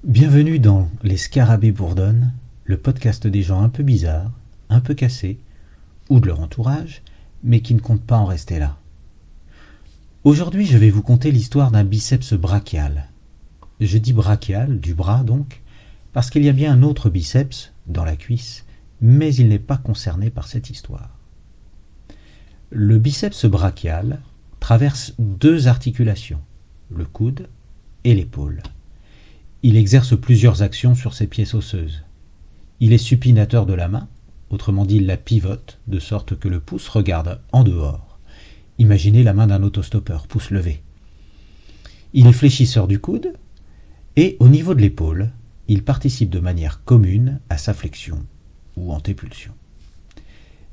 Bienvenue dans Les Scarabées bourdonnent, le podcast des gens un peu bizarres, un peu cassés, ou de leur entourage, mais qui ne comptent pas en rester là. Aujourd'hui, je vais vous conter l'histoire d'un biceps brachial. Je dis brachial, du bras donc, parce qu'il y a bien un autre biceps, dans la cuisse, mais il n'est pas concerné par cette histoire. Le biceps brachial traverse deux articulations, le coude et l'épaule. Il exerce plusieurs actions sur ces pièces osseuses. Il est supinateur de la main, autrement dit il la pivote, de sorte que le pouce regarde en dehors. Imaginez la main d'un autostoppeur, pouce levé. Il est fléchisseur du coude, et au niveau de l'épaule, il participe de manière commune à sa flexion ou antépulsion.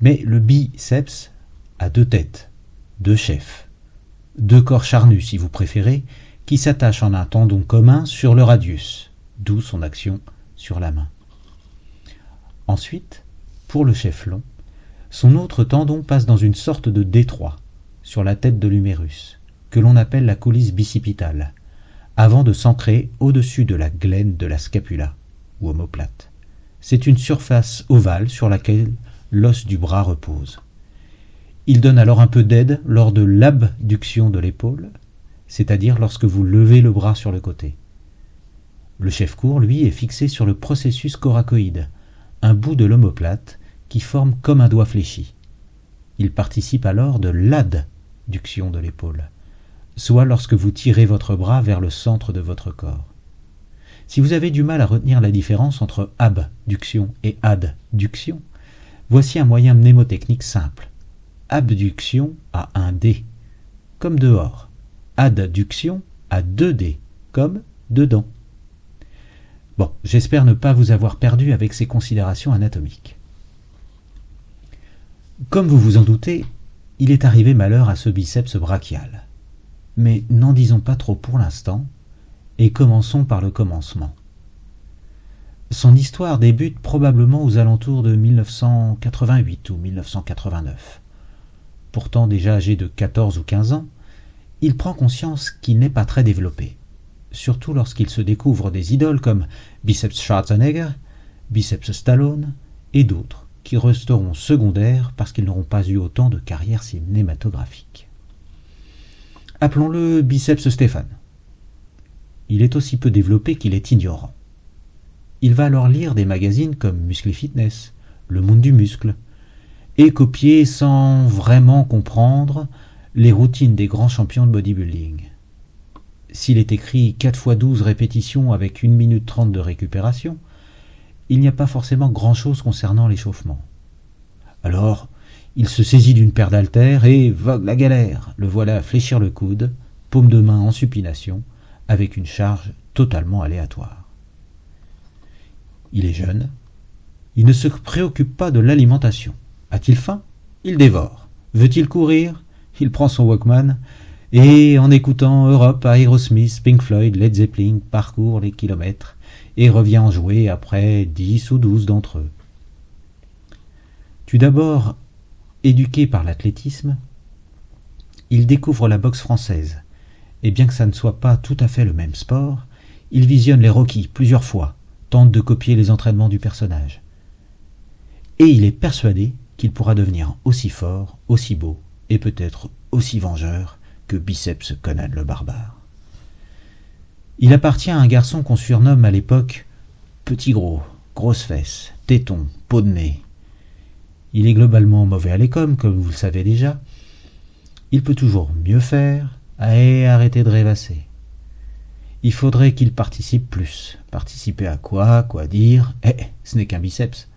Mais le biceps a deux têtes, deux chefs, deux corps charnus si vous préférez, qui s'attache en un tendon commun sur le radius, d'où son action sur la main. Ensuite, pour le chef long, son autre tendon passe dans une sorte de détroit, sur la tête de l'humérus, que l'on appelle la coulisse bicipitale, avant de s'ancrer au-dessus de la glène de la scapula, ou omoplate. C'est une surface ovale sur laquelle l'os du bras repose. Il donne alors un peu d'aide lors de l'abduction de l'épaule, c'est-à-dire lorsque vous levez le bras sur le côté. Le chef court, lui, est fixé sur le processus coracoïde, un bout de l'omoplate qui forme comme un doigt fléchi. Il participe alors de l'adduction de l'épaule, soit lorsque vous tirez votre bras vers le centre de votre corps. Si vous avez du mal à retenir la différence entre abduction et adduction, voici un moyen mnémotechnique simple. Abduction a un D, comme dehors. Adduction a 2 D, comme dedans. Bon, j'espère ne pas vous avoir perdu avec ces considérations anatomiques. Comme vous vous en doutez, il est arrivé malheur à ce biceps brachial. Mais n'en disons pas trop pour l'instant, et commençons par le commencement. Son histoire débute probablement aux alentours de 1988 ou 1989. Pourtant déjà âgé de 14 ou 15 ans, il prend conscience qu'il n'est pas très développé, surtout lorsqu'il se découvre des idoles comme Biceps Schwarzenegger, Biceps Stallone et d'autres qui resteront secondaires parce qu'ils n'auront pas eu autant de carrière cinématographique. Appelons-le Biceps Stéphane. Il est aussi peu développé qu'il est ignorant. Il va alors lire des magazines comme Muscle et Fitness, Le Monde du Muscle, et copier sans vraiment comprendre les routines des grands champions de bodybuilding. S'il est écrit 4x12 répétitions avec 1 minute 30 de récupération, il n'y a pas forcément grand-chose concernant l'échauffement. Alors, il se saisit d'une paire d'haltères et vogue la galère. Le voilà à fléchir le coude, paume de main en supination, avec une charge totalement aléatoire. Il est jeune. Il ne se préoccupe pas de l'alimentation. A-t-il faim? Il dévore. Veut-il courir? Il prend son Walkman et, en écoutant Europe, Aerosmith, Pink Floyd, Led Zeppelin, parcourt les kilomètres et revient en jouer après 10 ou 12 d'entre eux. Tout d'abord, éduqué par l'athlétisme, il découvre la boxe française, et bien que ça ne soit pas tout à fait le même sport, il visionne les Rocky plusieurs fois, tente de copier les entraînements du personnage. Et il est persuadé qu'il pourra devenir aussi fort, aussi beau, et peut-être aussi vengeur que Biceps Conan le barbare. Il appartient à un garçon qu'on surnomme à l'époque petit gros, grosse fesse, téton, peau de nez. Il est globalement mauvais à l'école, comme vous le savez déjà. Il peut toujours mieux faire et arrêter de rêvasser. Il faudrait qu'il participe plus. Participer à quoi? Quoi dire? Ce n'est qu'un biceps.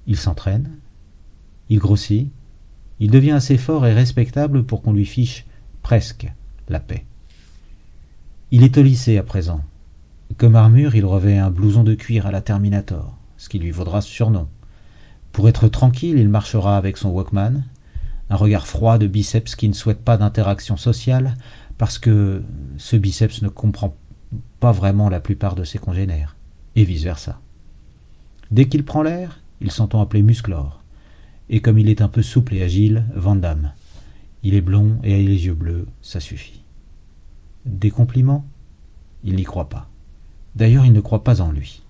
Il s'entraîne, il grossit, il devient assez fort et respectable pour qu'on lui fiche presque la paix. Il est au lycée à présent. Comme armure, il revêt un blouson de cuir à la Terminator, ce qui lui vaudra ce surnom. Pour être tranquille, il marchera avec son Walkman, un regard froid de biceps qui ne souhaite pas d'interaction sociale parce que ce biceps ne comprend pas vraiment la plupart de ses congénères, et vice-versa. Dès qu'il prend l'air, il s'entend appeler Musclor. Et comme il est un peu souple et agile, Van Damme. Il est blond et a les yeux bleus, ça suffit. Des compliments? Il n'y croit pas. D'ailleurs, il ne croit pas en lui.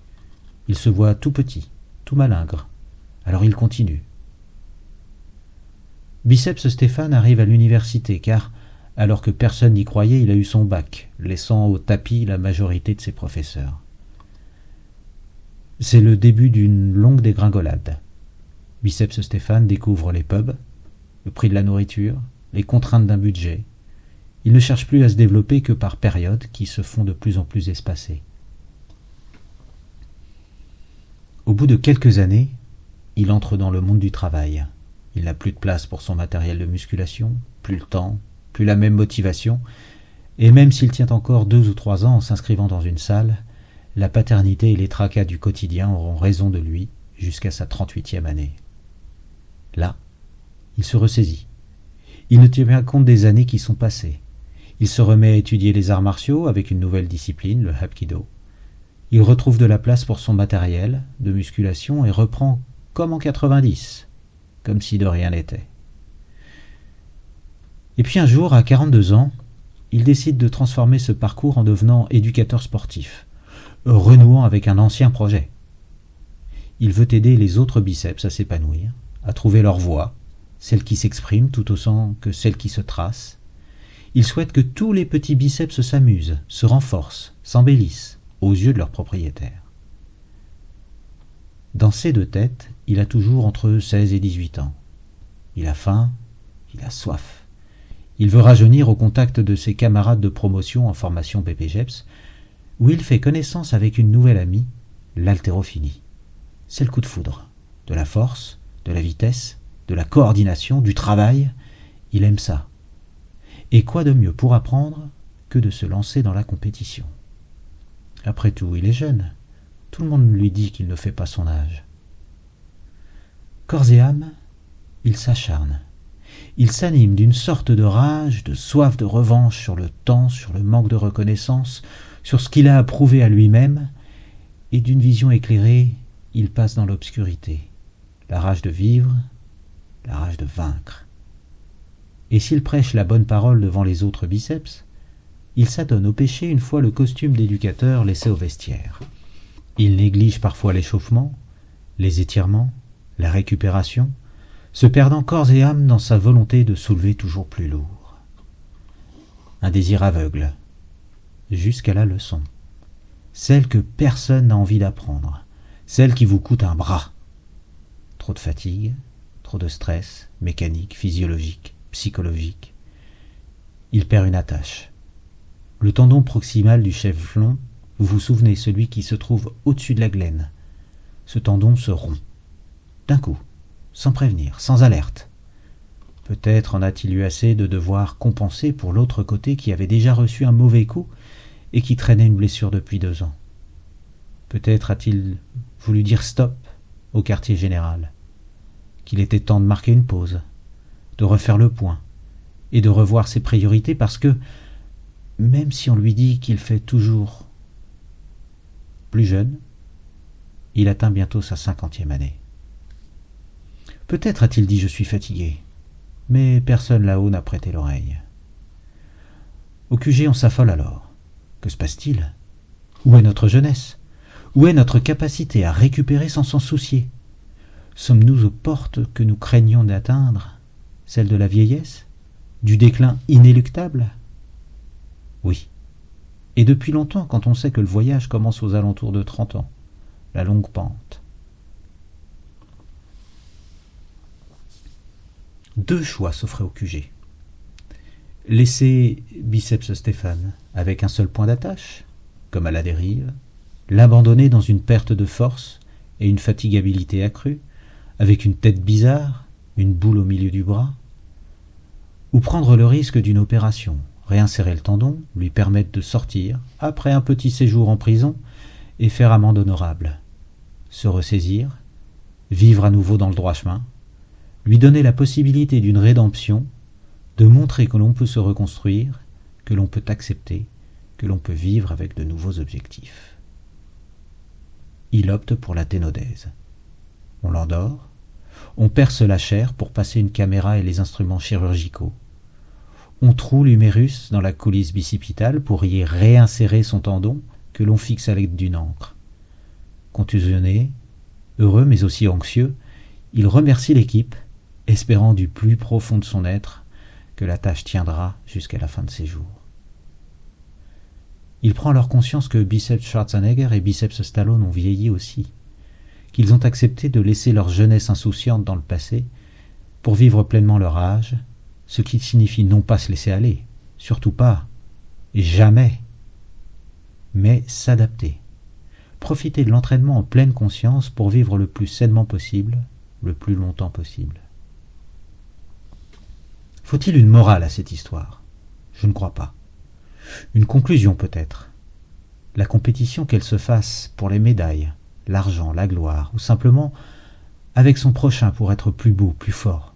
Il se voit tout petit, tout malingre. Alors il continue. Biceps Stéphane arrive à l'université car, alors que personne n'y croyait, il a eu son bac, laissant au tapis la majorité de ses professeurs. C'est le début d'une longue dégringolade. Biceps Stéphane découvre les pubs, le prix de la nourriture, les contraintes d'un budget. Il ne cherche plus à se développer que par périodes qui se font de plus en plus espacées. Au bout de quelques années, il entre dans le monde du travail. Il n'a plus de place pour son matériel de musculation, plus le temps, plus la même motivation, et même s'il tient encore 2 ou 3 ans en s'inscrivant dans une salle, la paternité et les tracas du quotidien auront raison de lui jusqu'à sa 38e année. Là, il se ressaisit. Il ne tient bien compte des années qui sont passées. Il se remet à étudier les arts martiaux avec une nouvelle discipline, le Hapkido. Il retrouve de la place pour son matériel de musculation et reprend comme en 90, comme si de rien n'était. Et puis un jour, à 42 ans, il décide de transformer ce parcours en devenant éducateur sportif, renouant avec un ancien projet. Il veut aider les autres biceps à s'épanouir, à trouver leur voie, celle qui s'exprime tout autant que celle qui se trace. Il souhaite que tous les petits biceps s'amusent, se renforcent, s'embellissent, aux yeux de leurs propriétaires. Dans ses 2 têtes, il a toujours entre 16 et 18 ans. Il a faim, il a soif. Il veut rajeunir au contact de ses camarades de promotion en formation BPGEPS, où il fait connaissance avec une nouvelle amie, l'haltérophilie. C'est le coup de foudre. De la force, de la vitesse, de la coordination, du travail. Il aime ça. Et quoi de mieux pour apprendre que de se lancer dans la compétition? Après tout, il est jeune. Tout le monde lui dit qu'il ne fait pas son âge. Corps et âme, il s'acharne. Il s'anime d'une sorte de rage, de soif de revanche sur le temps, sur le manque de reconnaissance, sur ce qu'il a à prouver à lui-même, et d'une vision éclairée, il passe dans l'obscurité. La rage de vivre, la rage de vaincre. Et s'il prêche la bonne parole devant les autres biceps, il s'adonne au péché une fois le costume d'éducateur laissé au vestiaire. Il néglige parfois l'échauffement, les étirements, la récupération, se perdant corps et âme dans sa volonté de soulever toujours plus lourd. Un désir aveugle, jusqu'à la leçon, celle que personne n'a envie d'apprendre, celle qui vous coûte un bras. Trop de fatigue, trop de stress, mécanique, physiologique, psychologique. Il perd une attache. Le tendon proximal du chevron, vous vous souvenez, celui qui se trouve au-dessus de la glène. Ce tendon se rompt. D'un coup, sans prévenir, sans alerte. Peut-être en a-t-il eu assez de devoir compenser pour l'autre côté qui avait déjà reçu un mauvais coup et qui traînait une blessure depuis 2 ans. Peut-être a-t-il voulu dire stop au quartier général, qu'il était temps de marquer une pause, de refaire le point et de revoir ses priorités parce que, même si on lui dit qu'il fait toujours plus jeune, il atteint bientôt sa 50e année. Peut-être a-t-il dit « je suis fatigué », mais personne là-haut n'a prêté l'oreille. Au QG, on s'affole alors. Que se passe-t-il? Où est notre jeunesse? Où est notre capacité à récupérer sans s'en soucier? Sommes-nous aux portes que nous craignons d'atteindre? Celles de la vieillesse? Du déclin inéluctable? Oui. Et depuis longtemps, quand on sait que le voyage commence aux alentours de 30 ans. La longue pente. 2 choix s'offraient au QG. Laisser Biceps Stéphane avec un seul point d'attache, comme à la dérive, l'abandonner dans une perte de force et une fatigabilité accrue, avec une tête bizarre, une boule au milieu du bras, ou prendre le risque d'une opération, réinsérer le tendon, lui permettre de sortir, après un petit séjour en prison, et faire amende honorable, se ressaisir, vivre à nouveau dans le droit chemin, lui donner la possibilité d'une rédemption, de montrer que l'on peut se reconstruire, que l'on peut accepter, que l'on peut vivre avec de nouveaux objectifs. Il opte pour la ténodaise. On l'endort, on perce la chair pour passer une caméra et les instruments chirurgicaux. On troue l'humérus dans la coulisse bicipitale pour y réinsérer son tendon, que l'on fixe à l'aide d'une encre. Contusionné, heureux mais aussi anxieux, il remercie l'équipe, espérant du plus profond de son être que la tâche tiendra jusqu'à la fin de ses jours. Il prend alors conscience que Biceps Schwarzenegger et Biceps Stallone ont vieilli aussi, qu'ils ont accepté de laisser leur jeunesse insouciante dans le passé pour vivre pleinement leur âge, ce qui signifie non pas se laisser aller, surtout pas, jamais, mais s'adapter, profiter de l'entraînement en pleine conscience pour vivre le plus sainement possible, le plus longtemps possible. Faut-il une morale à cette histoire ? Je ne crois pas. Une conclusion peut-être. La compétition, qu'elle se fasse pour les médailles, l'argent, la gloire, ou simplement avec son prochain pour être plus beau, plus fort,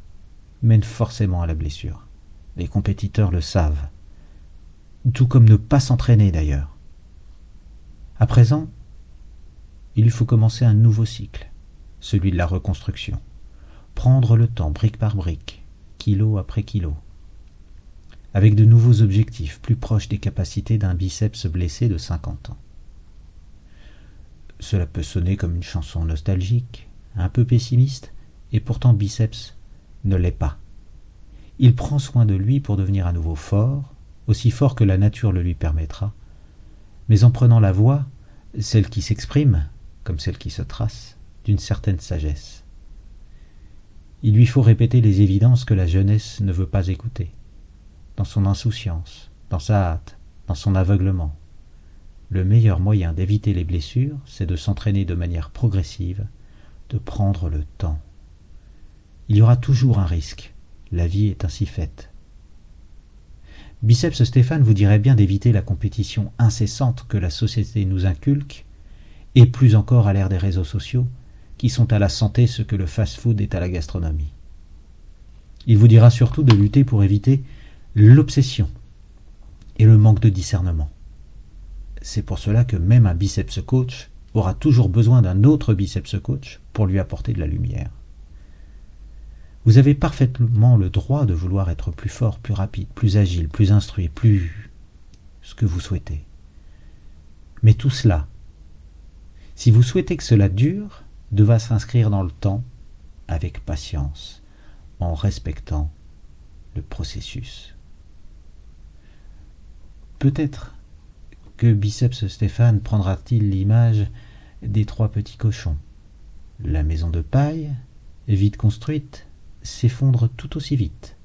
mène forcément à la blessure. Les compétiteurs le savent. Tout comme ne pas s'entraîner d'ailleurs. À présent, il lui faut commencer un nouveau cycle, celui de la reconstruction. Prendre le temps brique par brique, kilo après kilo, avec de nouveaux objectifs plus proches des capacités d'un biceps blessé de 50 ans. Cela peut sonner comme une chanson nostalgique, un peu pessimiste, et pourtant Biceps ne l'est pas. Il prend soin de lui pour devenir à nouveau fort, aussi fort que la nature le lui permettra, mais en prenant la voie, celle qui s'exprime, comme celle qui se trace, d'une certaine sagesse. Il lui faut répéter les évidences que la jeunesse ne veut pas écouter, dans son insouciance, dans sa hâte, dans son aveuglement. Le meilleur moyen d'éviter les blessures, c'est de s'entraîner de manière progressive, de prendre le temps. Il y aura toujours un risque, la vie est ainsi faite. Biceps Stéphane vous dirait bien d'éviter la compétition incessante que la société nous inculque, et plus encore à l'ère des réseaux sociaux, qui sont à la santé ce que le fast-food est à la gastronomie. Il vous dira surtout de lutter pour éviter l'obsession et le manque de discernement. C'est pour cela que même un biceps coach aura toujours besoin d'un autre biceps coach pour lui apporter de la lumière. Vous avez parfaitement le droit de vouloir être plus fort, plus rapide, plus agile, plus instruit, plus ce que vous souhaitez. Mais tout cela, si vous souhaitez que cela dure, devra s'inscrire dans le temps avec patience, en respectant le processus. Peut-être que Biceps Stéphane prendra-t-il l'image des 3 petits cochons. La maison de paille, vite construite, s'effondre tout aussi vite.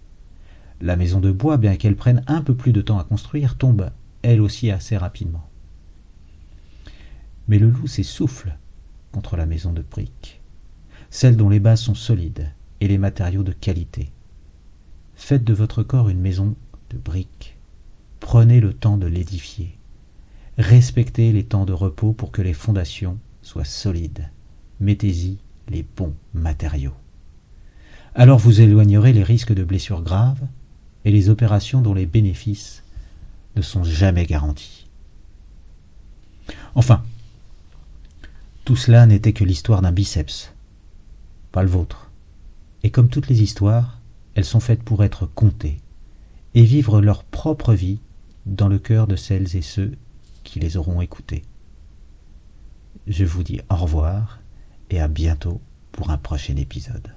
La maison de bois, bien qu'elle prenne un peu plus de temps à construire, tombe elle aussi assez rapidement. Mais le loup s'essouffle contre la maison de briques, celle dont les bases sont solides et les matériaux de qualité. Faites de votre corps une maison de briques. Prenez le temps de l'édifier. Respectez les temps de repos pour que les fondations soient solides. Mettez-y les bons matériaux. Alors vous éloignerez les risques de blessures graves et les opérations dont les bénéfices ne sont jamais garantis. Enfin, tout cela n'était que l'histoire d'un biceps, pas le vôtre. Et comme toutes les histoires, elles sont faites pour être contées et vivre leur propre vie dans le cœur de celles et ceux qui les auront écoutées. Je vous dis au revoir et à bientôt pour un prochain épisode.